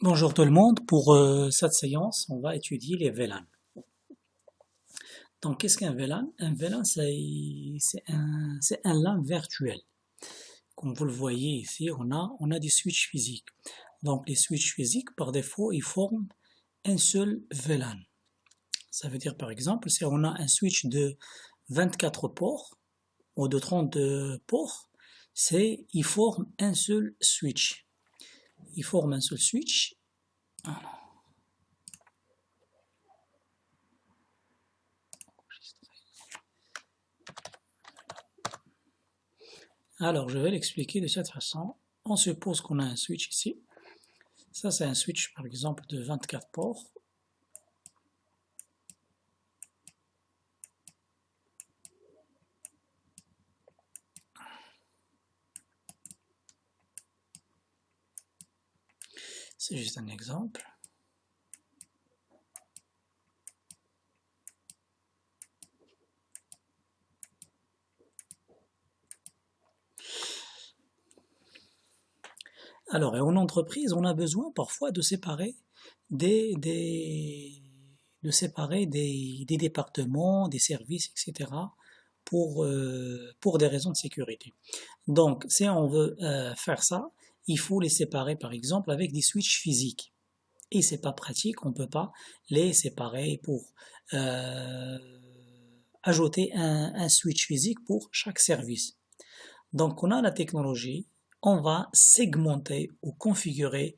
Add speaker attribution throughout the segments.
Speaker 1: Bonjour tout le monde, pour cette séance, on va étudier les VLAN. Donc, qu'est-ce qu'un VLAN? Un VLAN, c'est un LAN virtuel. Comme vous le voyez ici, on a des switches physiques. Donc, les switches physiques, par défaut, ils forment un seul VLAN. Ça veut dire, par exemple, si on a un switch de 24 ports ou de 32 ports, il forme un seul switch. Il forme un seul switch. Alors, je vais l'expliquer de cette façon. On suppose qu'on a un switch ici. Ça, c'est un switch, par exemple, de 24 ports. C'est juste un exemple. Alors, et en entreprise, on a besoin parfois de séparer des départements, des services, etc. pour des raisons de sécurité. Donc, si on veut faire ça, il faut les séparer, par exemple, avec des switches physiques. Et c'est pas pratique, on peut pas les séparer pour euh, ajouter un switch physique pour chaque service. Donc, on a la technologie, on va segmenter ou configurer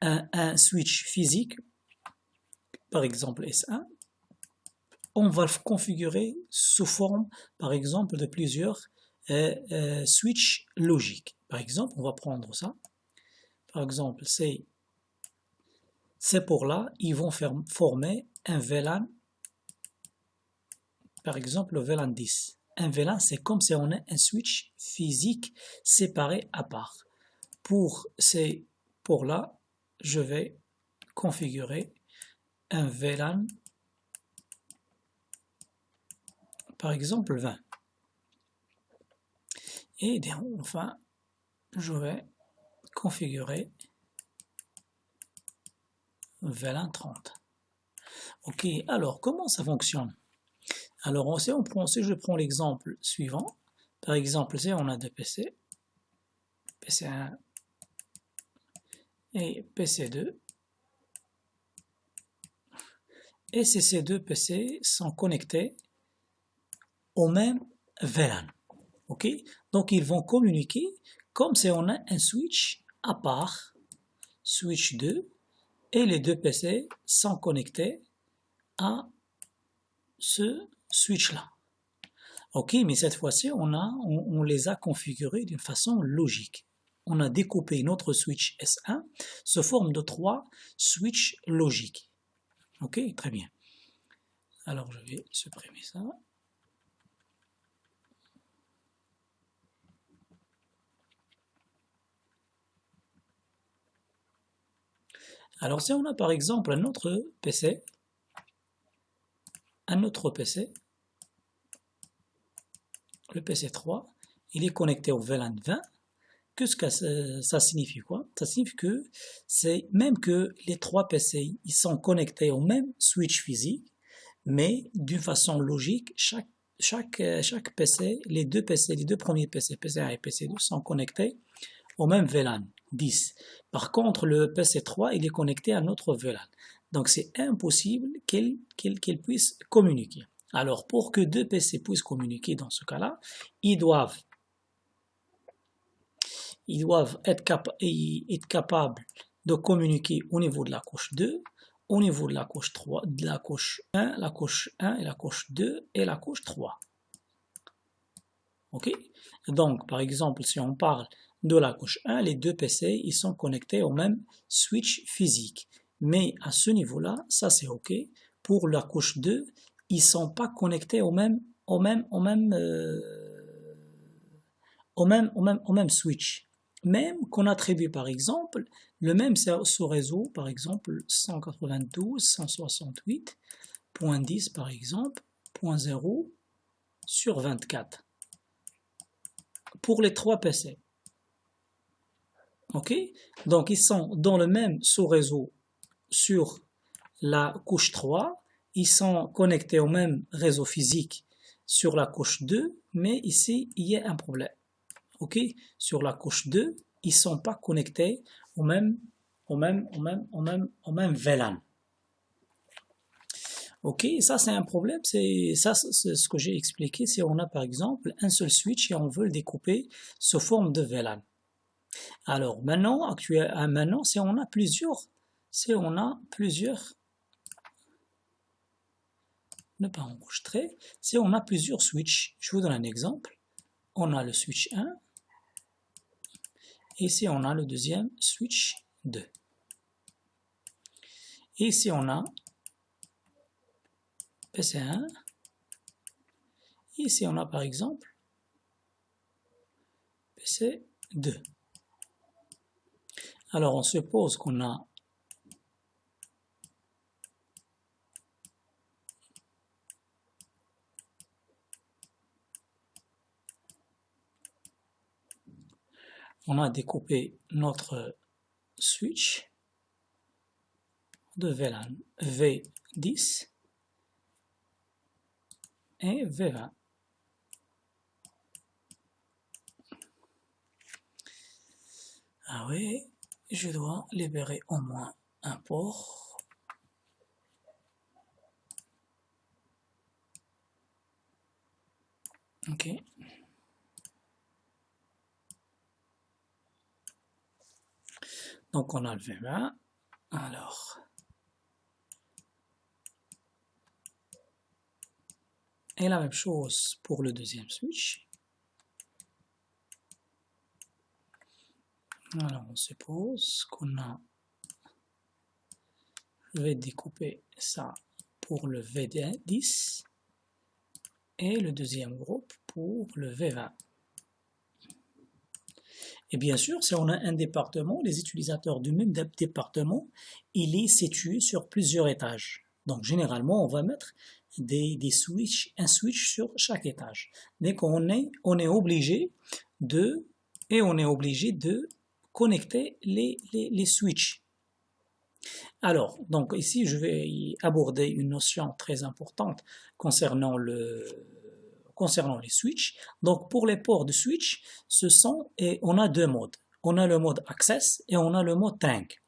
Speaker 1: un switch physique, par exemple S1, on va le configurer sous forme, par exemple, de plusieurs switches logiques. Par exemple, on va prendre ça. Par exemple, ces ports-là, ils vont former un VLAN, par exemple le VLAN 10. Un VLAN, c'est comme si on a un switch physique séparé à part. Pour ces ports-là, je vais configurer un VLAN, par exemple 20. Et enfin, je vais configurer VLAN 30. Ok, alors comment ça fonctionne? Alors si je prends l'exemple suivant, par exemple, si on a deux PC, PC1 et PC2, et ces deux PC sont connectés au même VLAN. Ok, donc ils vont communiquer comme si on a un switch à part, switch 2, et les deux PC sont connectés à ce switch-là. Ok, mais cette fois-ci, on les a configurés d'une façon logique. On a découpé notre switch S1 sous forme de 3 switches logiques. Ok, très bien. Alors je vais supprimer ça. Alors si on a par exemple un autre PC, le PC3, il est connecté au VLAN 20. Qu'est-ce que ça signifie quoi? Ça signifie que c'est même que les trois PC ils sont connectés au même switch physique, mais d'une façon logique, chaque PC, les deux premiers PC, PC1 et PC2, sont connectés au même VLAN 10. Par contre, le PC3, il est connecté à un autre VLAN. Donc c'est impossible qu'ils puissent communiquer. Alors pour que deux PC puissent communiquer dans ce cas-là, ils doivent être capables de communiquer au niveau de la couche 2, au niveau de la couche 3, de la couche 1, la couche 1 et la couche 2 et la couche 3. Ok? Donc, par exemple, si on parle de la couche 1, les deux PC, ils sont connectés au même switch physique. Mais à ce niveau-là, ça c'est ok. Pour la couche 2, ils ne sont pas connectés au même switch. Même qu'on attribue par exemple le même sous-réseau, par exemple 192.168.10 par exemple, 0 sur 24 pour les trois PC. Ok? Donc, ils sont dans le même sous-réseau sur la couche 3. Ils sont connectés au même réseau physique sur la couche 2, mais ici, il y a un problème. Ok? Sur la couche 2, ils ne sont pas connectés au même VLAN. Ok, ça c'est un problème, c'est ce que j'ai expliqué. Si on a par exemple un seul switch et on veut le découper sous forme de VLAN. Alors maintenant, si on a plusieurs, ne pas enregistrer, si on a plusieurs switches, je vous donne un exemple. On a le switch 1 et ici on a le deuxième switch 2. Et ici on a PC1. Ici, on a par exemple PC2. Alors, on suppose qu'on a découpé notre switch de VLAN V10 et V20. Ah oui, je dois libérer au moins un port. Ok. Donc on a le V20. Alors. Et la même chose pour le deuxième switch. Alors on suppose qu'on a. Je vais découper ça pour le V10 et le deuxième groupe pour le V20. Et bien sûr, si on a un département, les utilisateurs du même département, il est situé sur plusieurs étages. Donc généralement, on va mettre un switch sur chaque étage. Dès qu'on est, on est obligé de connecter les switches. Alors, donc ici, je vais aborder une notion très importante concernant les switches. Donc, pour les ports de switch, on a deux modes. On a le mode Access et on a le mode Tank.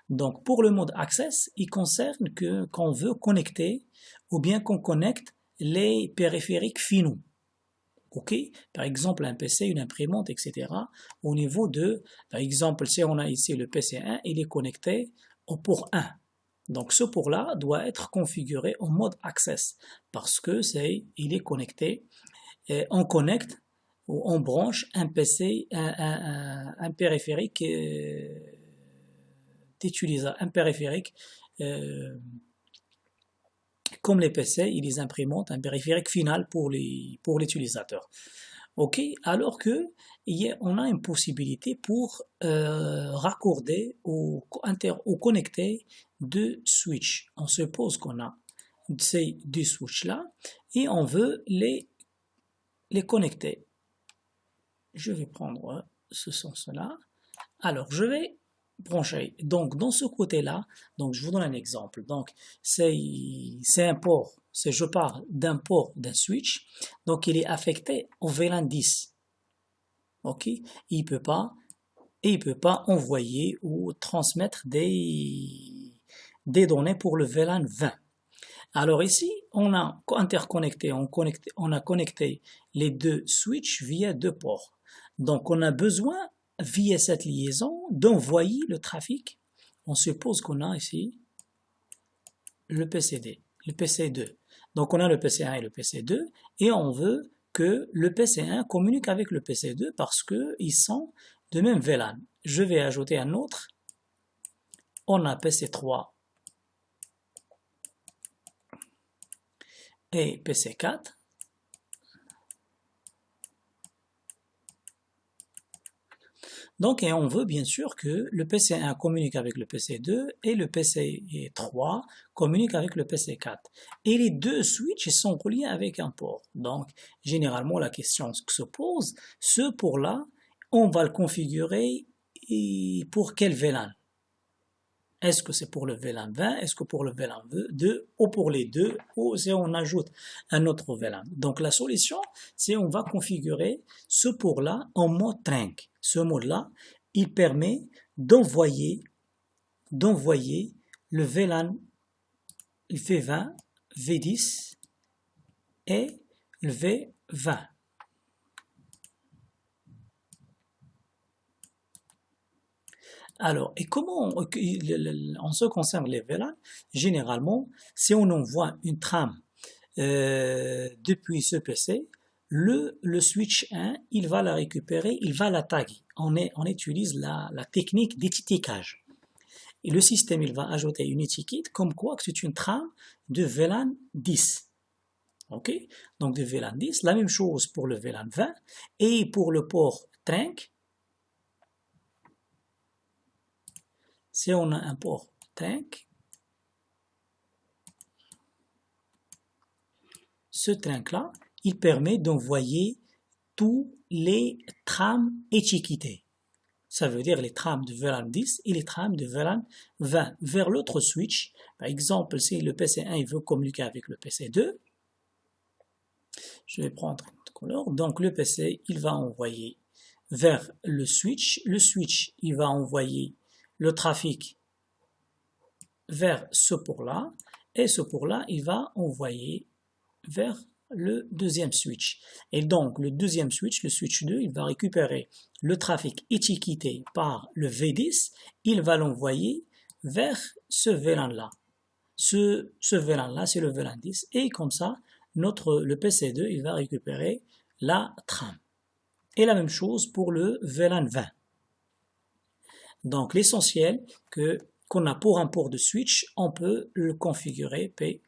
Speaker 1: Donc, pour le mode Access, il concerne qu'on veut connecter ou bien qu'on connecte les périphériques finaux. Ok, par exemple un PC, une imprimante, etc. Au niveau par exemple, si on a ici le PC1, il est connecté au port 1. Donc ce port-là doit être configuré en mode Access parce que il est connecté. On connecte ou on branche un PC, un périphérique un périphérique comme les PC et les imprimantes, un périphérique final pour l'utilisateur. Ok, alors que on a une possibilité pour raccorder ou connecter deux switches. On suppose qu'on a ces deux switches là et on veut les connecter. Je vais prendre ce sens-là. Alors, je vais brancher. Donc, dans ce côté-là, donc je vous donne un exemple. Donc, c'est un port. Je parle d'un port d'un switch. Donc, il est affecté au VLAN 10. Ok? Il peut pas envoyer ou transmettre des données pour le VLAN 20. Alors ici, on a interconnecté, on a connecté les deux switches via deux ports. Donc on a besoin, via cette liaison, d'envoyer le trafic. On suppose qu'on a ici le PC2. Donc on a le PC1 et le PC2 et on veut que le PC1 communique avec le PC2 parce qu'ils sont de même VLAN. Je vais ajouter un autre. On a PC3 et PC4. Donc, et on veut bien sûr que le PC1 communique avec le PC2 et le PC3 communique avec le PC4. Et les deux switches sont reliés avec un port. Donc, généralement, la question se pose, ce port-là, on va le configurer et pour quel VLAN? Est-ce que c'est pour le VLAN 20, est-ce que pour le VLAN 2, ou pour les deux, ou si on ajoute un autre VLAN? Donc la solution, c'est on va configurer ce port-là en mode trunk. Ce mode-là, il permet d'envoyer le VLAN V20, V10 et le V20. Alors, et comment, en ce qui concerne les VLAN, généralement, si on envoie une trame depuis ce PC, le switch 1, il va la récupérer, il va la taguer. On utilise la technique d'étiquetage. Et le système, il va ajouter une étiquette comme quoi que c'est une trame de VLAN 10. Ok? Donc de VLAN 10, la même chose pour le VLAN 20 et pour le port trunk. Si on a un port trunk, ce trunk-là, il permet d'envoyer tous les trames étiquetées. Ça veut dire les trames de VLAN 10 et les trames de VLAN 20 vers l'autre switch. Par exemple, si le PC1 il veut communiquer avec le PC2, je vais prendre une couleur. Donc le PC, il va envoyer vers le switch. Le switch, il va envoyer le trafic vers ce port-là. Et ce port-là, il va envoyer vers le deuxième switch. Et donc, le deuxième switch, le switch 2, il va récupérer le trafic étiqueté par le V10, il va l'envoyer vers ce VLAN-là. Ce VLAN-là, c'est le VLAN 10. Et comme ça, le PC2, il va récupérer la trame. Et la même chose pour le VLAN 20. Donc, l'essentiel qu'on a pour un port de switch, on peut le configurer P.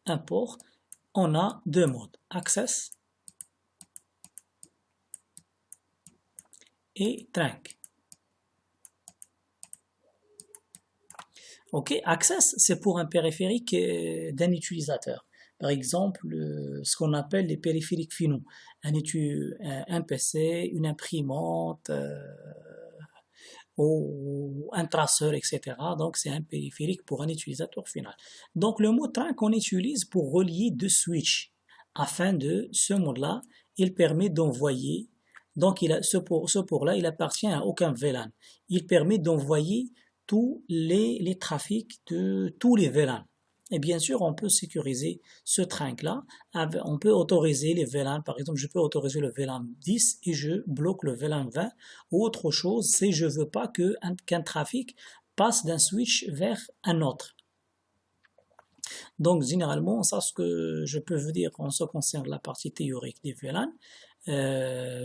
Speaker 1: Un port, on a deux modes, access et trunk. Ok, access, c'est pour un périphérique d'un utilisateur. Par exemple, ce qu'on appelle les périphériques finaux. Un PC, une imprimante, ou un traceur, etc. Donc, c'est un périphérique pour un utilisateur final. Donc, le mot trunk qu'on utilise pour relier deux switches afin de ce mode-là, il permet d'envoyer, donc ce port-là, il appartient à aucun VLAN. Il permet d'envoyer tous les trafics de tous les VLAN. Et bien sûr, on peut sécuriser ce trunk-là. On peut autoriser les VLAN. Par exemple, je peux autoriser le VLAN 10 et je bloque le VLAN 20. Ou autre chose, c'est je veux pas qu'un trafic passe d'un switch vers un autre. Donc, généralement, ça, ce que je peux vous dire en ce qui concerne la partie théorique des VLAN,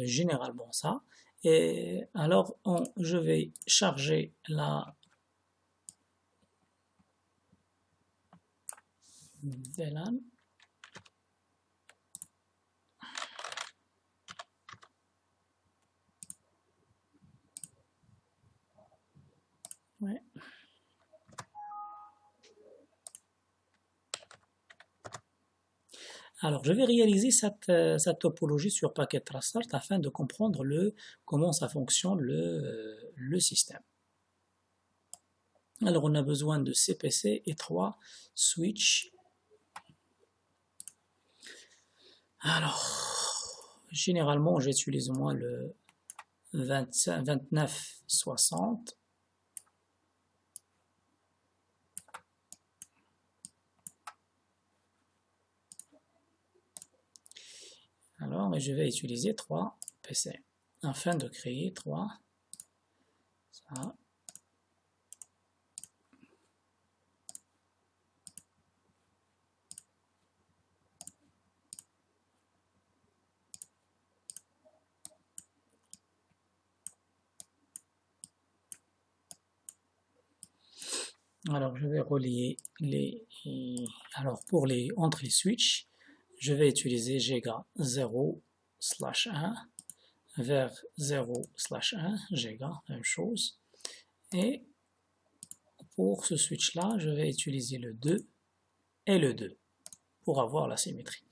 Speaker 1: généralement ça. Et alors, je vais charger la VLAN. Ouais. Alors, je vais réaliser cette topologie sur Packet Tracer afin de comprendre comment ça fonctionne le système. Alors, on a besoin de CPC et 3 switch. Alors, généralement, j'utilise moi le 2960. Alors, je vais utiliser 3 PC afin de créer 3. Ça. Alors, je vais relier alors, entre les switches, je vais utiliser Giga 0/1 vers 0/1, Giga, même chose. Et pour ce switch-là, je vais utiliser le 2 et le 2 pour avoir la symétrie.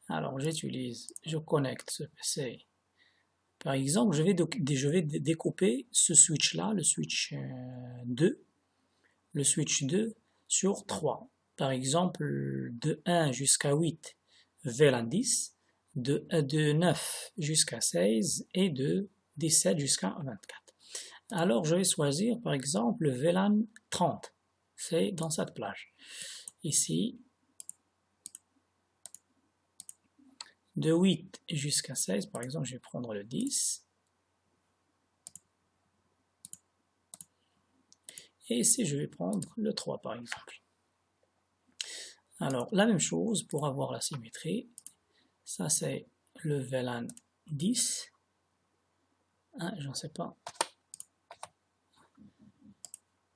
Speaker 1: Alors, je connecte ce PC Par exemple, je vais découper ce switch-là, le switch 2, le switch 2 sur 3. Par exemple, de 1 jusqu'à 8, VLAN 10, de 9 jusqu'à 16 et de 17 jusqu'à 24. Alors, je vais choisir, par exemple, le VLAN 30. C'est dans cette plage. Ici, de 8 jusqu'à 16, par exemple, je vais prendre le 10. Et ici, je vais prendre le 3, par exemple. Alors, la même chose pour avoir la symétrie. Ça, c'est le VLAN 10. Ah, j'en sais pas.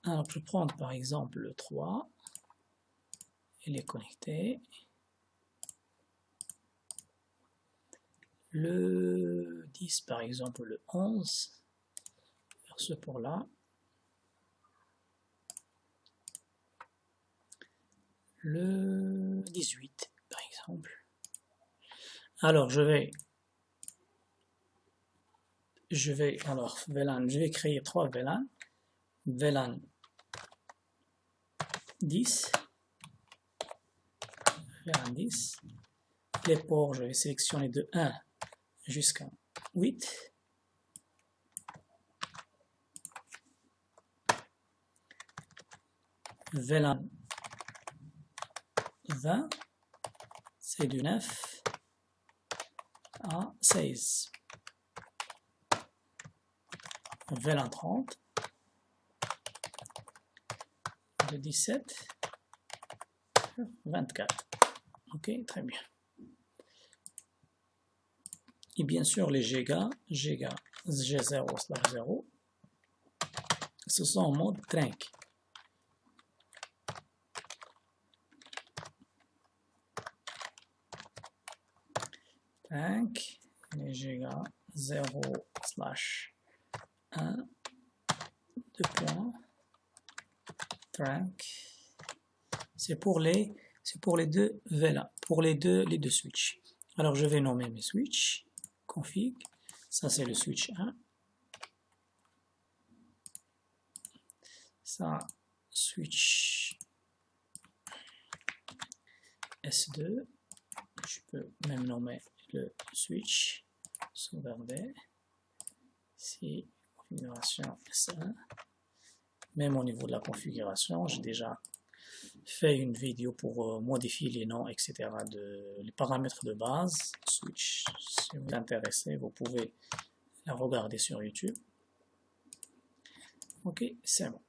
Speaker 1: Alors, je vais prendre, par exemple, le 3. Il est connecté. Le 10, par exemple, le 11. Vers ce port-là. Le 18, par exemple. Alors, je vais créer 3 VLAN. VLAN 10. VLAN 10. Les ports, je vais sélectionner de 1 jusqu'à 8. VLAN 20, c'est du 9 à 16. VLAN 30, de 17 à 24. Ok, très bien. Et bien sûr, les G0/0, ce sont en mode trinque. Les Giga 0/1, 2 points, trunk. C'est pour les deux VLAN, pour les deux switches. Alors je vais nommer mes switches, config, ça c'est le switch 1, ça switch S2, je peux même nommer le switch, sauvegarder, ici configuration S1, même au niveau de la configuration, j'ai déjà fait une vidéo pour modifier les noms, etc. les paramètres de base, switch, si vous êtes intéressé, vous pouvez la regarder sur YouTube. Ok, c'est bon.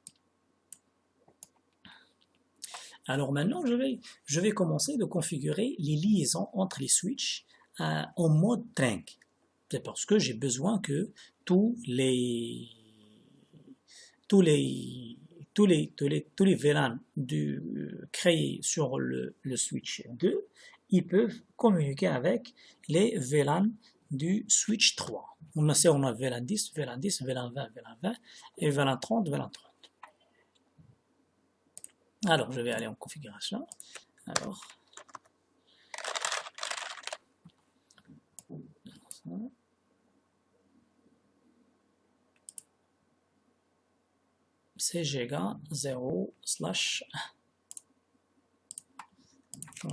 Speaker 1: Alors maintenant, je vais commencer de configurer les liaisons entre les switches en mode trinque. C'est parce que j'ai besoin que tous les VLAN créés sur le switch 2, ils peuvent communiquer avec les VLAN du switch 3. On a VLAN 10, VLAN 10, VLAN 20, VLAN 20 et VLAN 30, VLAN 30. Alors, je vais aller en configuration. Alors, c'est Giga 0/1.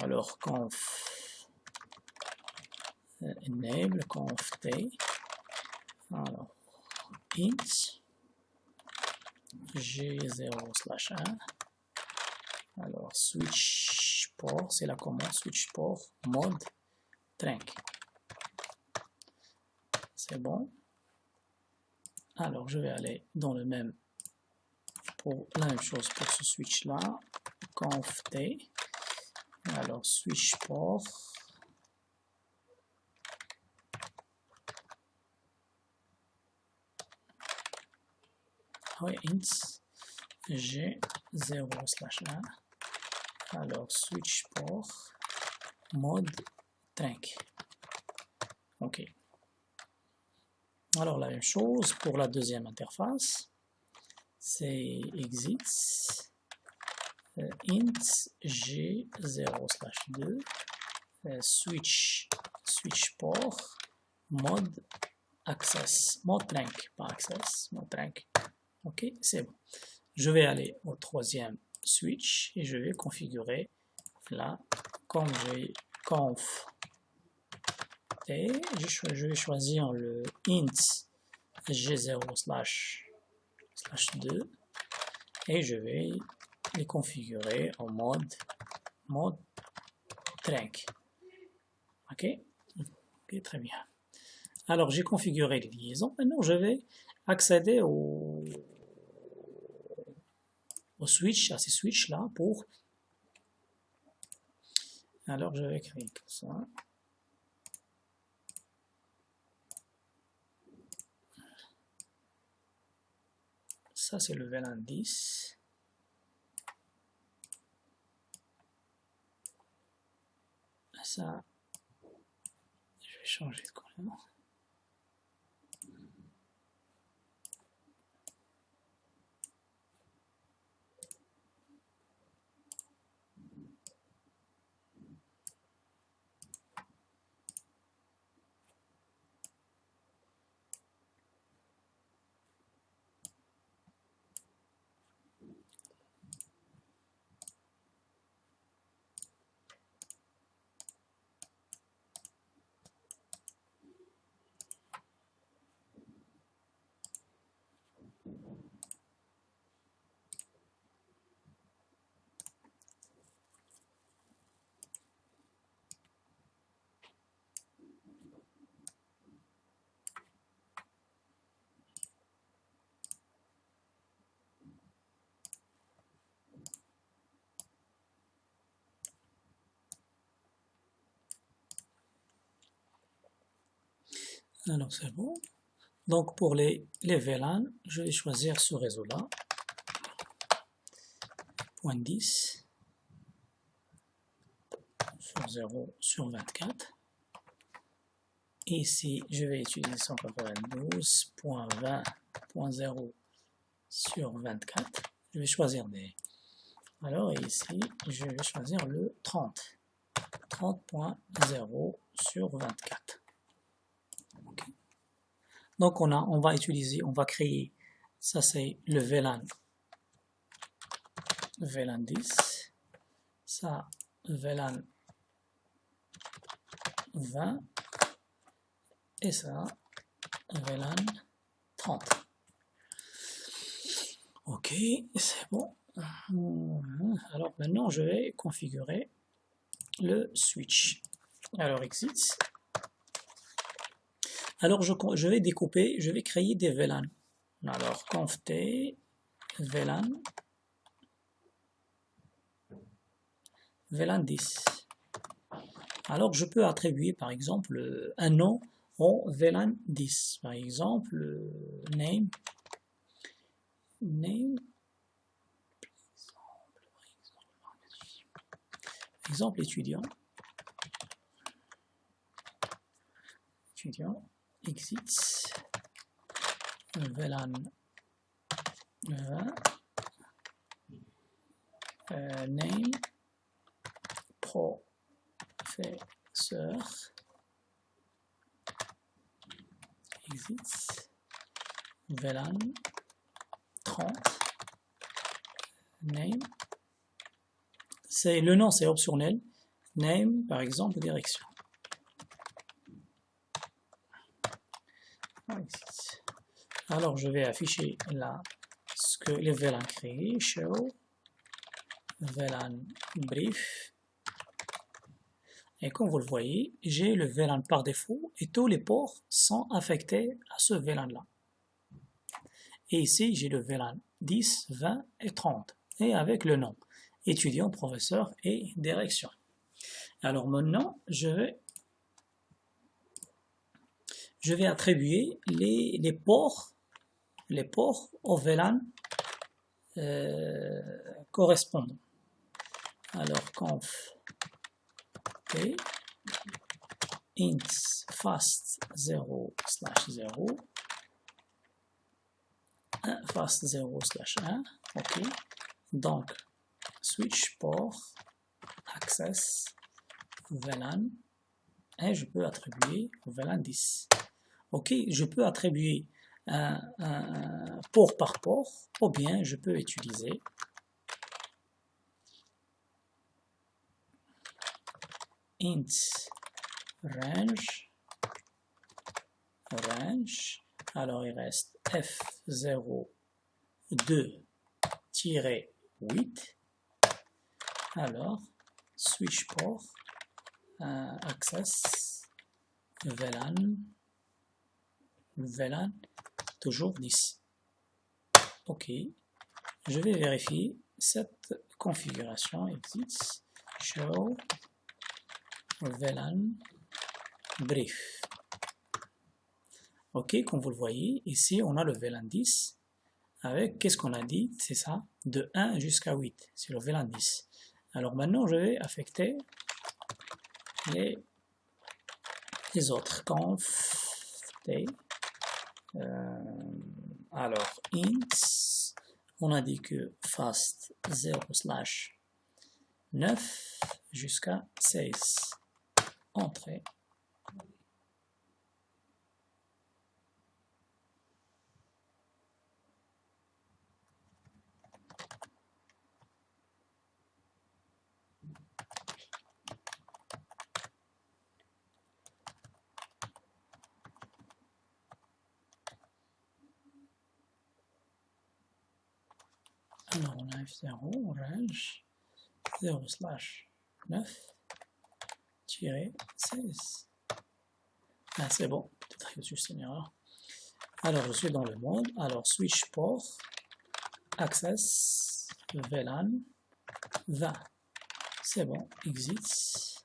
Speaker 1: Alors, conf enable, conf t. Alors, int g0/1. Alors, switch port, c'est la commande switch port mode trinque. C'est bon. Alors, je vais aller dans le même, pour la même chose pour ce switch là, conf t. Alors, switch port. Oui, int g0/1. Alors, switch port mode trinque. Ok. Alors, la même chose pour la deuxième interface. C'est exit int g0/2 switch port mode access, mode trunk, pas access, mode trunk. Ok, c'est bon. Je vais aller au troisième switch et je vais configurer là, comme j'ai conf et je vais choisir le int g0//2 et je vais les configurer en mode trunk. Ok, très bien. Alors j'ai configuré les liaisons. Maintenant je vais accéder au switch, à ces switches là pour. Alors je vais créer tout ça. Ça c'est le VLAN 10. Ça, je vais changer de couleur. Alors c'est bon. Donc pour les VLAN, je vais choisir ce réseau-là. Point 10 sur 0/24. Et ici, je vais utiliser 192.20.0/24. Je vais choisir des. Alors ici, je vais choisir le 30.0/24. Okay. Donc on va créer, ça c'est le VLAN 10, ça VLAN 20 et ça VLAN 30. Ok, c'est bon. Alors maintenant je vais configurer le switch. Alors exit. Alors je vais découper, je vais créer des VLAN. Alors conft VLAN 10. Alors je peux attribuer par exemple un nom au VLAN 10. Par exemple name exemple étudiant exit VLAN 20 name professeur exit VLAN 30 name, c'est le nom, c'est optionnel, name par exemple direction. Alors je vais afficher là ce que les VLAN créés, show VLAN brief, et comme vous le voyez, j'ai le VLAN par défaut et tous les ports sont affectés à ce VLAN là. Et ici j'ai le VLAN 10, 20 et 30 et avec le nom étudiant, professeur et direction. Alors maintenant je vais attribuer les ports au VLAN correspondant. Alors conf et int fast 0/0 fast 0/1. Ok, donc switch port access VLAN et je peux attribuer VLAN 10. Ok, je peux attribuer un port par port, ou bien je peux utiliser int range, alors il reste f02-8, alors switch port, access, VLAN, toujours 10. Ok, je vais vérifier cette configuration, exit, show, VLAN, brief. Ok, comme vous le voyez, ici on a le VLAN 10 avec, qu'est-ce qu'on a dit? C'est ça, de 1 jusqu'à 8, c'est le VLAN 10. Alors maintenant je vais affecter les autres, conf, alors int, on a dit que fast 0/9 jusqu'à 16, entrée. Alors on a F0, range 0/9-16. Ah, c'est bon, peut-être que c'est juste une erreur. Alors je suis dans le mode, alors switch port, access, VLAN, 20. C'est bon, exit.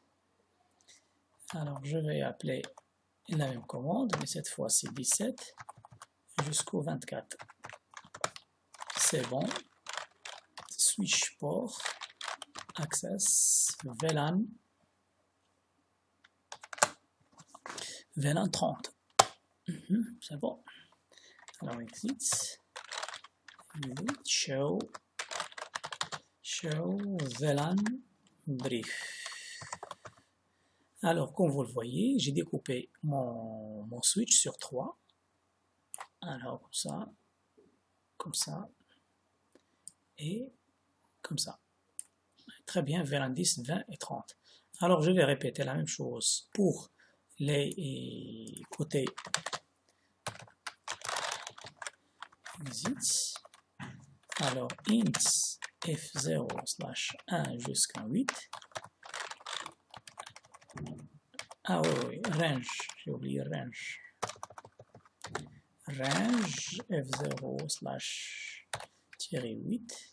Speaker 1: Alors je vais appeler la même commande, mais cette fois c'est 17 jusqu'au 24. C'est bon. Switch port, access, VLAN 30. C'est bon. Alors exit, show VLAN brief. Alors comme vous le voyez, j'ai découpé mon switch sur 3. Alors comme ça, et comme ça. Très bien, VLAN 10, 20 et 30. Alors je vais répéter la même chose pour les côtés exit. Alors int f0/1 jusqu'à 8. Ah oui, range, j'ai oublié range. Range f0/-8.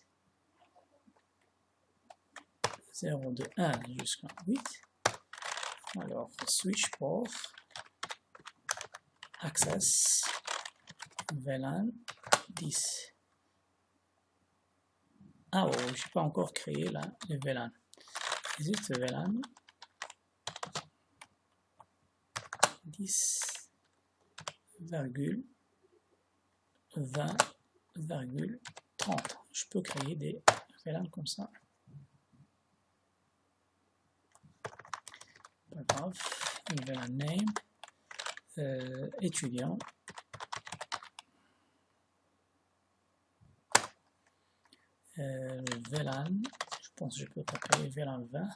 Speaker 1: 0 de 1 jusqu'à 8. Alors switch port, access, VLAN 10. Ah oui, je n'ai pas encore créé là le VLAN. Exit VLAN 10,20,30. Je peux créer des VLAN comme ça. Pas grave. VLAN name, étudiant. VLAN, je pense que je peux taper VLAN 20.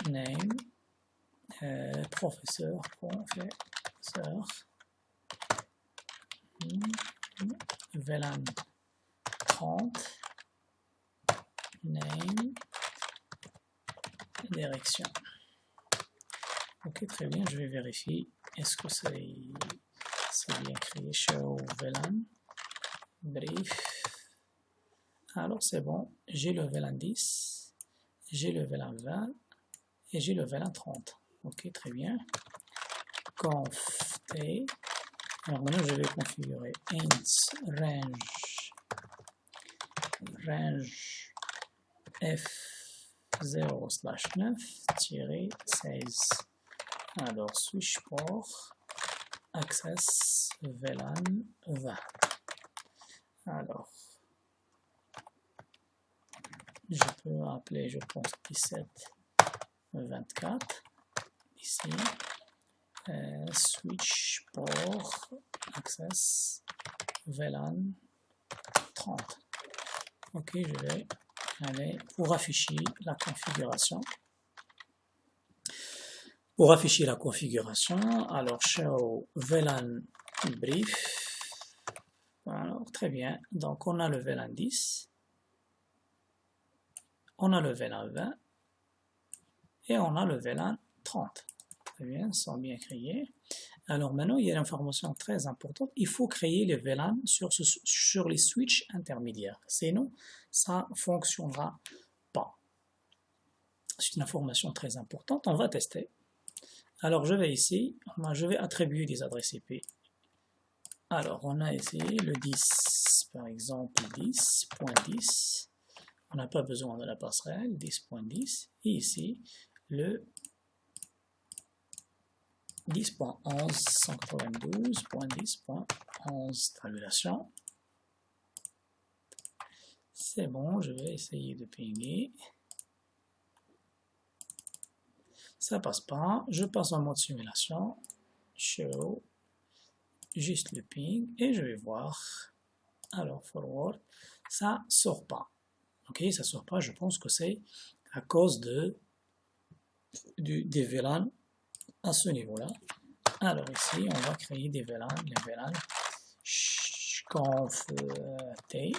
Speaker 1: Name, professeur, VLAN 30, name, direction. Ok, très bien, je vais vérifier. Est-ce que c'est bien créé? Show VLAN, brief. Alors c'est bon, j'ai le VLAN 10, j'ai le VLAN 20 et j'ai le VLAN 30. Ok, très bien. Conf t. Alors maintenant je vais configurer int range f0/9-16. Alors switch port, access, VLAN 20. Alors je peux appeler, je pense, 17, 24 ici. switch port access VLAN 30. Ok, je vais aller pour afficher la configuration. Pour afficher la configuration, alors show VLAN brief. Alors, très bien. Donc, on a le VLAN 10, on a le VLAN 20 et on a le VLAN 30. Très bien, sont bien créés. Alors maintenant, il y a une information très importante. Il faut créer les VLAN sur les switches intermédiaires. Sinon, ça ne fonctionnera pas. C'est une information très importante. On va tester. Alors, je vais ici, je vais attribuer des adresses IP. Alors, on a ici le 10, par exemple 10.10. On n'a pas besoin de la passerelle, 10.10. Et ici, le 10.11, 192.10.11, tabulation. C'est bon, je vais essayer de pinguer. Ça passe pas. Je passe en mode simulation. Show. Juste le ping. Et je vais voir. Alors, forward. Ça sort pas. Ok, ça sort pas. Je pense que c'est à cause des VLAN à ce niveau-là. Alors ici, on va créer des VLAN. Les VLAN. Conf t.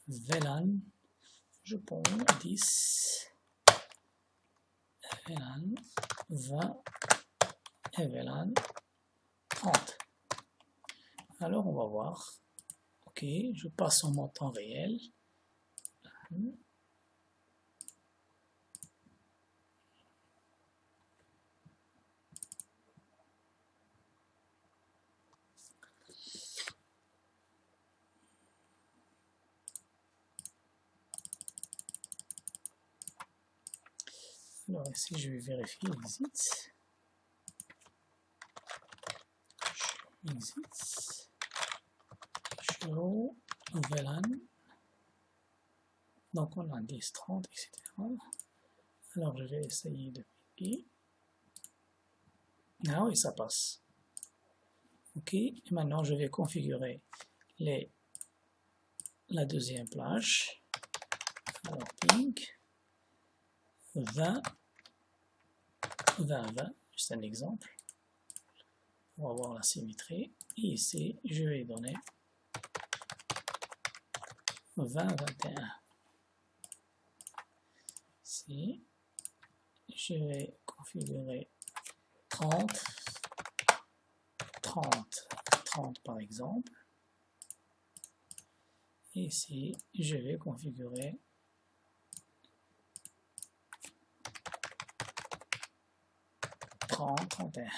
Speaker 1: VLAN. Je prends 10. VLAN 20 et VLAN 30. Alors on va voir. Ok, je passe en mode temps réel. Alors ici je vais vérifier exit. Exit. Show VLAN. Donc on a 10, 30, etc. Alors je vais essayer de piquer. Ah oui, ça passe. Ok, et maintenant je vais configurer la deuxième plage. Alors ping 20, 20, 20, juste un exemple. On va voir la symétrie. Et ici, je vais donner 20, 21. Ici, je vais configurer 30, 30, 30 par exemple. Et ici, je vais configurer 30, 31.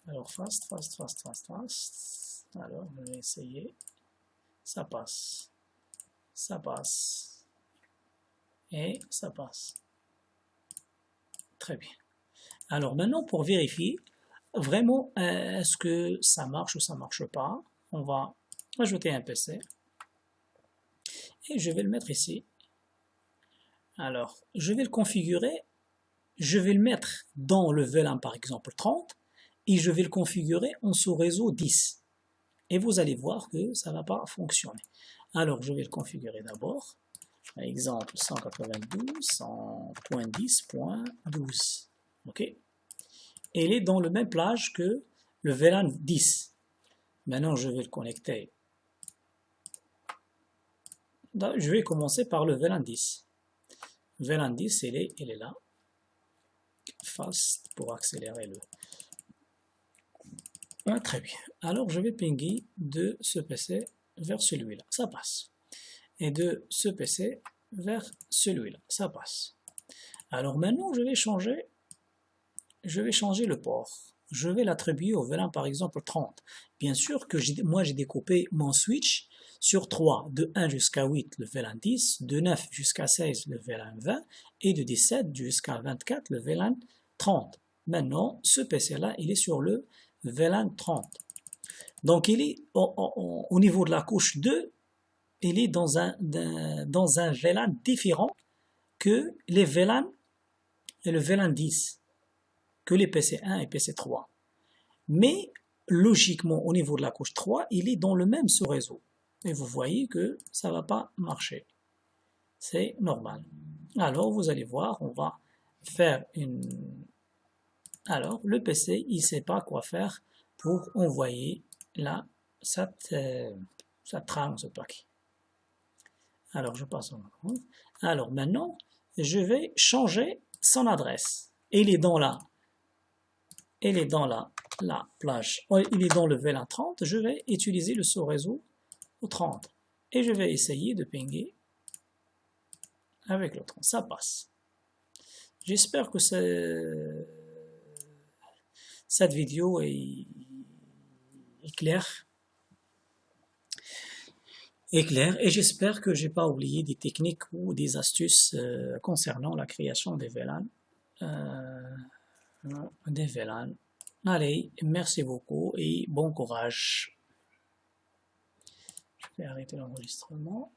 Speaker 1: Alors, fast. Alors, je vais essayer. Ça passe. Ça passe. Et ça passe. Très bien. Alors, maintenant, pour vérifier, vraiment, est-ce que ça marche ou ça marche pas? On va ajouter un PC. Et je vais le mettre ici. Alors, je vais le configurer. Je vais le mettre dans le VLAN, par exemple, 30. Et je vais le configurer en sous-réseau 10. Et vous allez voir que ça ne va pas fonctionner. Alors, je vais le configurer d'abord. Par exemple, 192.1.10.12. OK? Et il est dans le même plage que le VLAN 10. Maintenant, je vais le connecter. Je vais commencer par le VLAN 10. VLAN 10, il est là. Fast pour accélérer le... Ouais, très bien. Alors, je vais pinguer de ce PC vers celui-là. Ça passe. Et de ce PC vers celui-là. Ça passe. Alors maintenant, je vais changer le port. Je vais l'attribuer au VLAN, par exemple, 30. Bien sûr que moi, j'ai découpé mon switch sur 3. De 1 jusqu'à 8, le VLAN 10. De 9 jusqu'à 16, le VLAN 20. Et de 17 jusqu'à 24, le VLAN 30. Maintenant, ce PC-là, il est sur le VLAN 30. Donc, il est au niveau de la couche 2, il est dans un VLAN différent que les VLAN est le VLAN 10 que les PC1 et PC3. Mais logiquement, au niveau de la couche 3, il est dans le même sous-réseau. Et vous voyez que ça ne va pas marcher. C'est normal. Alors, vous allez voir, on va faire une... Alors, le PC, il ne sait pas quoi faire pour envoyer cette trame, ce paquet. Alors, je passe en... Alors, maintenant, je vais changer son adresse. Il est dans la plage. Il est dans le VLAN 30. Je vais utiliser le sous-réseau au 30. Et je vais essayer de pinguer avec le 30. Ça passe. J'espère que cette vidéo est claire. Et j'espère que j'ai pas oublié des techniques ou des astuces concernant la création des VLAN. Allez, merci beaucoup et bon courage. Je vais arrêter l'enregistrement.